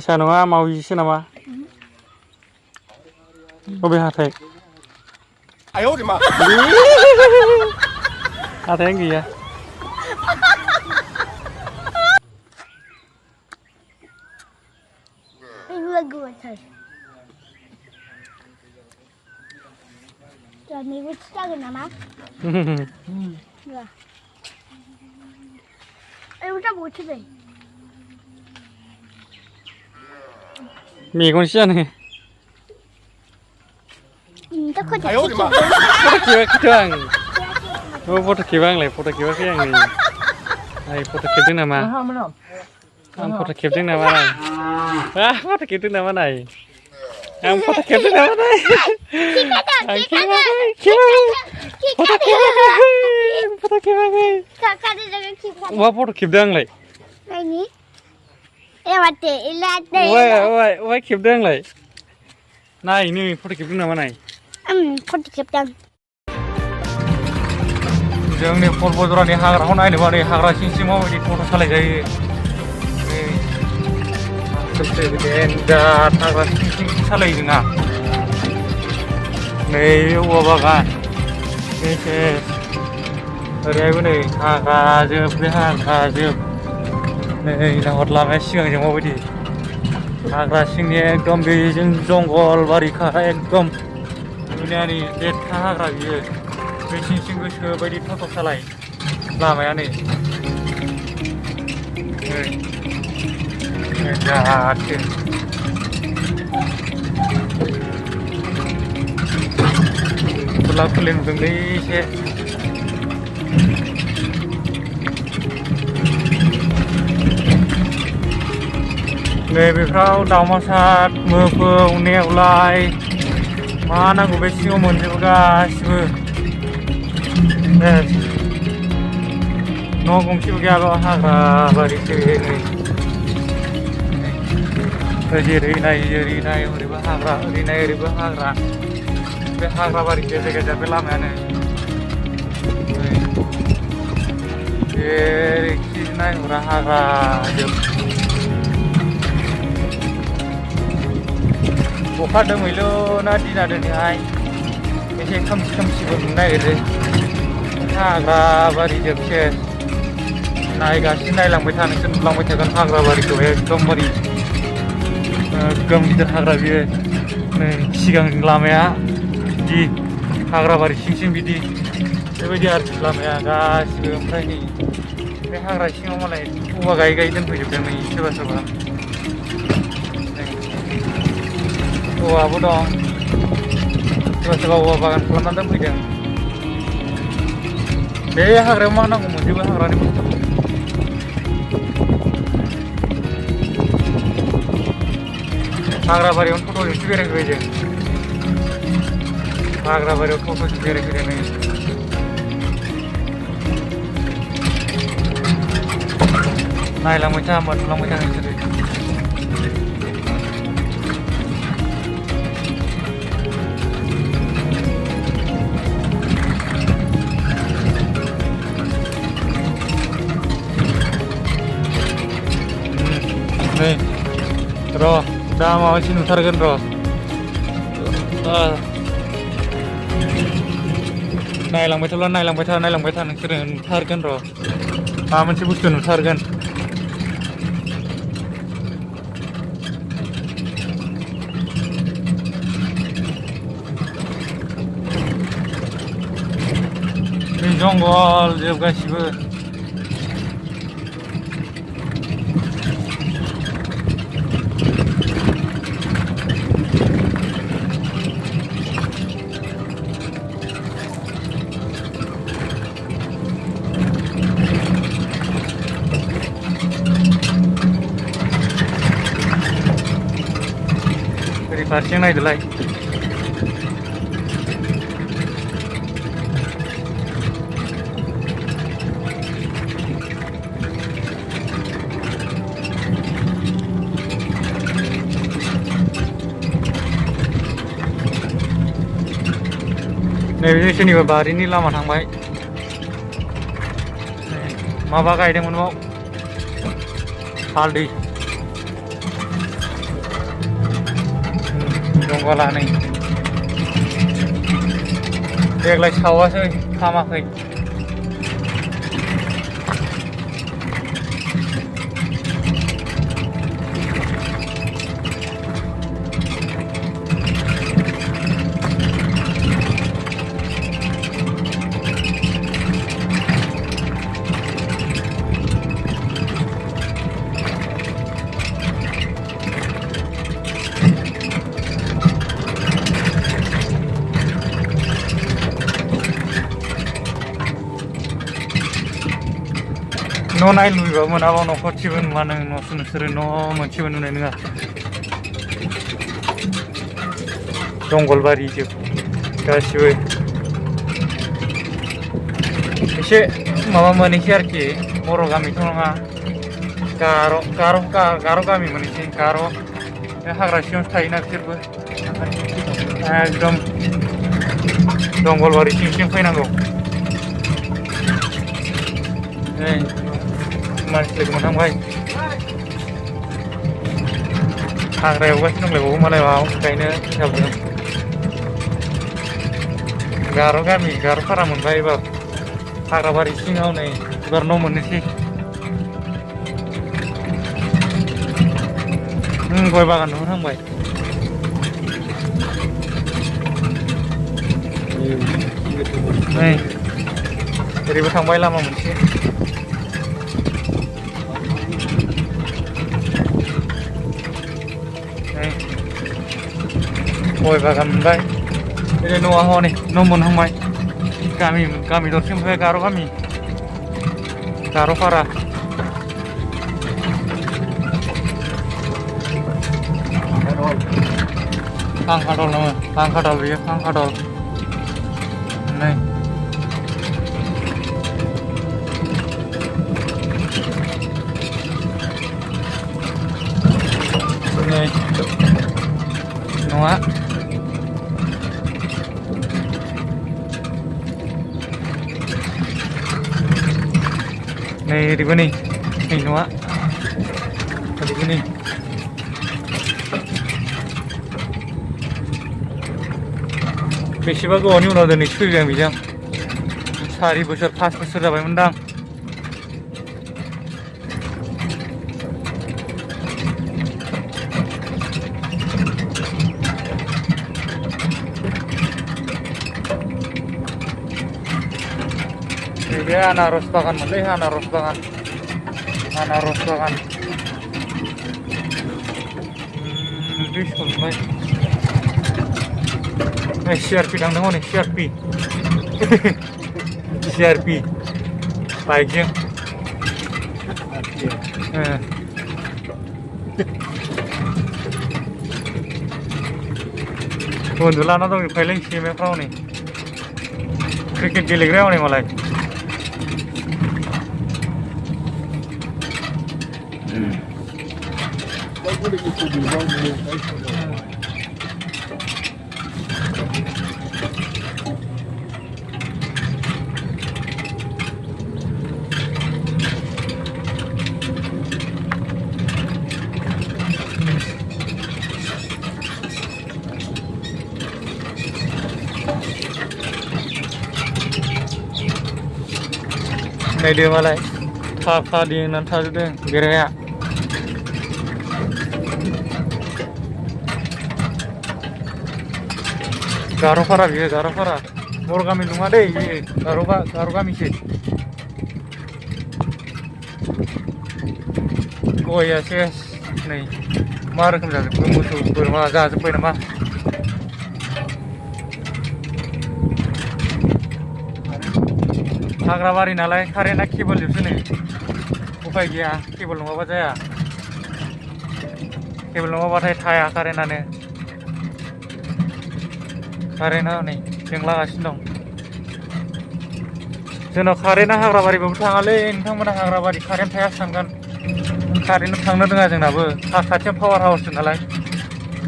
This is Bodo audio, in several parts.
Bisa nङा मावजिसो नामा? बबे हाथाय? आयौ रे मा हाथायानो गैया। मैगं जागोन नामा? मेगनसो जानो। आयौ रे मा फट' खेबाखैथ' आं। फट' खेबा आंलाय फट' खेबाखै आं नै। आइ फट' खेबदों नामा? आं फट' खेबदों नामा नाय? फट' खेबदों नामा नाय? आं फट' खेबदों नामा नाय? आं खेबाखै फट' खेबाखै। मा फट' खेबदों आंलाय? अबाय खेबदों आंलाय? नाय नै फट' खेबदों नामा नाय? फट' खेबदों। जोंनि फरबजरानि हाग्राखौ नायनोबा नै हाग्रा सिं सिं माबायदि फट' सालायजायो। देन्जार हाग्रा सिं सिं सालायो जोंहा। नै औवा बागान ओरैहायबो नै हाग्राजोब बे हाग्राजोब। नै नाहर लामाया सिगांजों माबायदि हाग्रा सिंनि एकदम बेजों जंगल बारिखा एकदम दुनियानि लेथ्रा हाग्रा बियो। बे सिं सिं गोसो बायदि थथ' सालाय लामाया नै जाथो खुला खुलि नुदोंलै एसे। नैबेफ्राव दाउमासार मोफौ नेवलाय मा नांगौ बे सिङाव मोनजोबो गासिबो। न' गंसेबो गैयाल' हाग्रा बारिसो नै। जेरै नाय ओरैबो हाग्रा ओरै नाय ओरैबो हाग्रा। बे हाग्रा बारिसो जायगा बे लामायानो। जेरैखि नायहरा हाग्रा जोब। अखा दोमैलु ना दिना दिनैहाय एसे खोमसि खोमसिबो नुनो नागिरो। हाग्रा बारि जोबसै नायगासिनो नायलांबाय थानोसो नुलांबाय थागोन हाग्रा बारिखौ एकदमबारे एकदम गिदिर हाग्रा बियो। नै सिगां लामाया बिदि हाग्रा बारि सिं सिं बिदि बेबायदि आरोखि लामाया गासिबो। ओमफ्राय नै बे हाग्रा सिङाव मालाय औवा गायै दोनफैजोबदों नै सोरबा सोरबा। औवाबो दं सोरबा सोरबा औवा बागान खालामना दोनफैदों। बे हाग्रायाव मा नांगौ मोनजोबो हाग्रानि बुस्थु। हाग्रा बारियावनो टट'जोंसो बेरायफैबाय जों। हाग्रा बारियाव टट'जों बेरायफैदों नै। नायलांबाय था होमबा नुलांबाय था नोंसोरो। नै र' दा माबा मोनसे नुथारगोन र'। नायलांबाय था नोंसोरो नुथारगोन र'। माबा मोनसे बुस्थु नुथारगोन। बे जंगल जोब गासिबो। ओरै फारसे नायदोलाय। नैबे सोरनिबा बारिनि लामा थांबाय। माबा गायदोंमोन बाव हालदै। जंगला नै देग्लाय सावासै हामाखै न' नाय लुबैबा मोनाबा न'खरसेबो नुवा नों नोंसोरो न' मोनसेबो नुनाय नङा जंगलबारि जोब गासिबो एसे माबा मोनैसै आरोखि बर' गामिथ' नङा गार' गामि मोनैसै गार' बे हाग्रा सिङावसो थायोना बिसोरबो एकदम जंगलबारि सिं फैनांगौ मानसि लोगो मोनहांबाय हाग्रा एवगासिनो दंलायबावो मालाय माबा गायनो हिसाबजों गार' गामि गार' फारा मोनबाय एबार हाग्राबारि सिङाव नै एबार न' मोननोसै गय बागान नुहुरहांबाय नै ओरैबो थांबाय लामा मोनसे गय बागान मोनबाय ओरै न'आ हनै न' मोनहांबाय गामि दरसे मोनबाय गार' गामि गार' फारा फांखादल नङो फांखादल बियो फांखादल नै नङा नै ओरैबो नै नङा ओरैबो नै बेसेबा गोबावनि उनाव दिनै फैबाय आं बेजों 4 बोसोर 5 बोसोर जाबायमोनदां बे आनारस बागान मोनलै आनारस बागान बे सलबाय CRP थांदों हनै CRP बाइकजों उन्दुलाना दं जोबखायलै सैमाफ्रा हनै क्रिकेट गेलेग्राया हनै मालाय नायदो मालाय फा दिंनानै थाजोबदों बेराया गार' फारा बियो गार' फारा बर' गामि नङा दै बियो गार' गामिसो गया सेस नै मा रोखोम जाजोबखो मोसौ बोरमा जाजोब्बाय नामा हाग्राबारि नालाय कारेन्टआ केबोल जोबसो नै उफाय गैया केबोल नङाबा जाया केबोल नङाबाथाय थाया कारेन्टआनो कारेन्टआ नै जोंलागासिनो दं जोंनाव कारेन्टआ हाग्राबारिबाबो थाङालै नोंथांमोना हाग्राबारि कारेन्ट थाया सानगोन कारेन्टआ थांनो रोङा जोंनाबो खाथियाव पावार हाउससो नालाय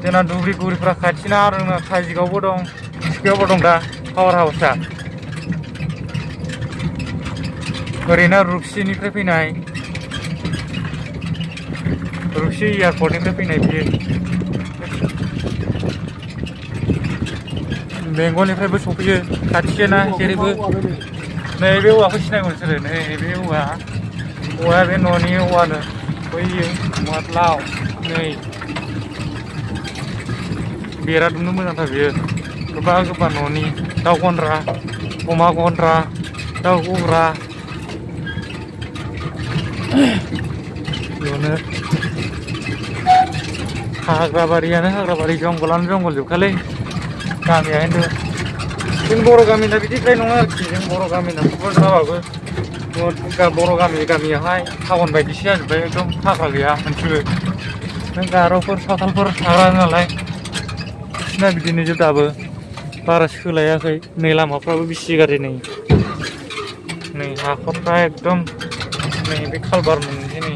जोंना दुब्रि गुरिफ्रा खाथिना आरो काजिगावबो दं सिखायावबो दं दा पावार हाउसआ ओरैनो रुपसिनिफ्राय फैनाय रुपसि एयारपर्टनिफ्राय फैनाय बियो बेंगलनिफ्रायबो सफैयो खाथिना जेरैबो नैबे औवाखौ सिनायगौ नोंसोरो नैबे औवाया बे न'नि औवानो बैयो मदलाव नै बेरा दुमनो मोजांथार बियो गोबा न'नि दाउ गन्द्रा अमा गन्द्रा दाउ गग्रा बेयावनो हाग्राबारियानो हाग्राबारि जंगलानो जंगल जोबखालै गामिया खिन्थु जों बर' गामिना बिदिद्राय नङा आरोखि जों बर' गामिना क'क्राझाराबाबो बर' गामियावहाय टाउन बायदिसो जाजोब्बाय एकदम हाग्रा गैया मोनसेबो नों गार'फोर सावथालफोर थाग्रा नालाय बिसिना बिदिनो जोब दाबो बारा सोलायाखै नै लामाफ्राबो बिसि गाज्रि नै हाखरफ्रा एकदम नै बे खालबार मोनसे नै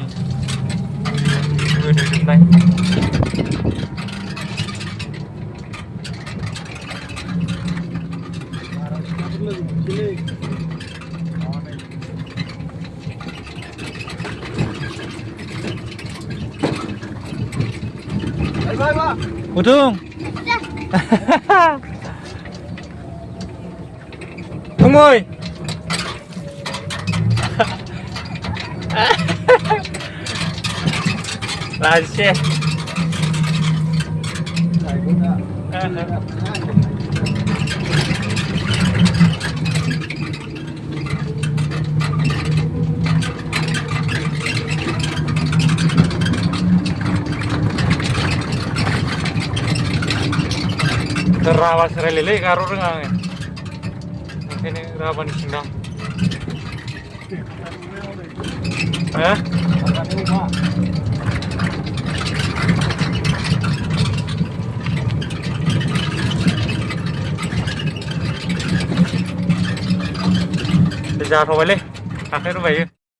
गोदोजोबनाय Udung. Tungguy. Lagi. Rawa serai lele karo rengang. Ini rawa di sindang. Bây giờ thôi lấy, hạt hết rồi vậy.